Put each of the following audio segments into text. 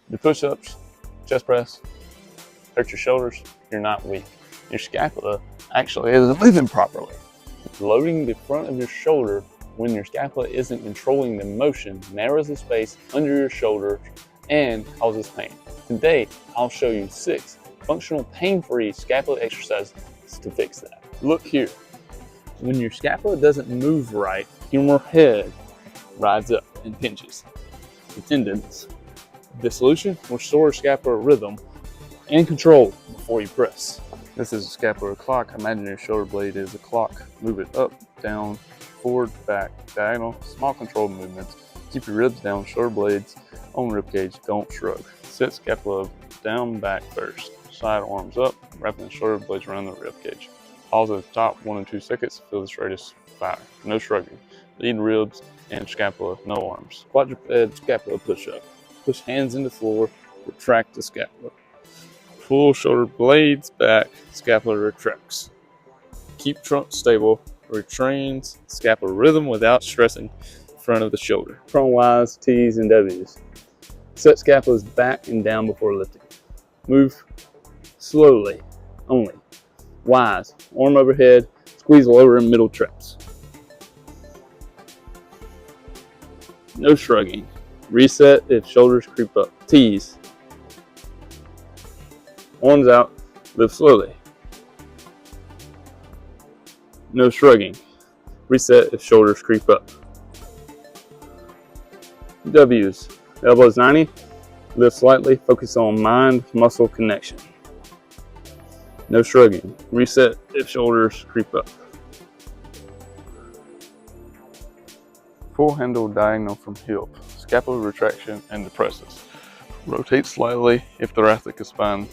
Do push-ups, chest press, hurt your shoulders, you're not weak. Your scapula actually isn't moving properly. Loading the front of your shoulder when your scapula isn't controlling the motion narrows the space under your shoulder and causes pain. Today, I'll show you 6 functional pain-free scapula exercises to fix that. Look here. When your scapula doesn't move right, humeral head rides up and pinches the tendons. The solution will restore scapular rhythm and control before you press. This is a scapular clock. Imagine your shoulder blade is a clock. Move it up, down, forward, back, diagonal, small controlled movements. Keep your ribs down, shoulder blades on rib cage, don't shrug. Set scapula down, back first. Side arms up, wrapping the shoulder blades around the rib cage. Pause at the top 1 and 2 seconds, feel the straightest fire. No shrugging. Lead ribs and scapula, no arms. Quadruped scapula push-up. Push hands into floor, retract the scapula. Pull shoulder blades back, scapula retracts. Keep trunk stable, retrains scapular rhythm without stressing front of the shoulder. Prone-wise, T's and W's. Set scapulas back and down before lifting. Move slowly, only. Wise, arm overhead, squeeze lower and middle traps. No shrugging. Reset if shoulders creep up. T's. Arms out, lift slowly. No shrugging. Reset if shoulders creep up. W's. Elbows 90, lift slightly, focus on mind-muscle connection. No shrugging. Reset if shoulders creep up. Full handle diagonal from hip. Scapular retraction and depresses. Rotate slightly if thoracic spine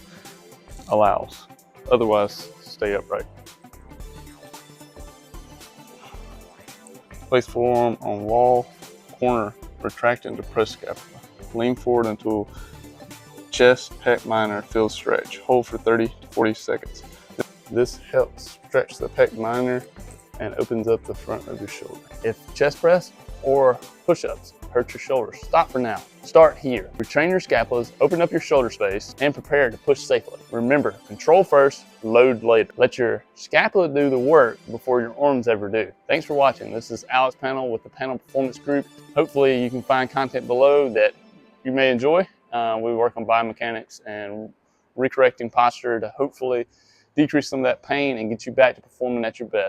allows. Otherwise, stay upright. Place forearm on wall, corner, retract and depress scapula. Lean forward until chest, pec minor feels stretch. Hold for 30 to 40 seconds. This helps stretch the pec minor and opens up the front of your shoulder. If chest press or push-ups hurt your shoulders, stop for now. Start here. Retrain your scapulas, open up your shoulder space, and prepare to push safely. Remember, control first, load later. Let your scapula do the work before your arms ever do. Thanks for watching. This is Alex Pannell with the Pannell Performance Group. Hopefully you can find content below that you may enjoy. We work on biomechanics and recorrecting posture to hopefully decrease some of that pain and get you back to performing at your best.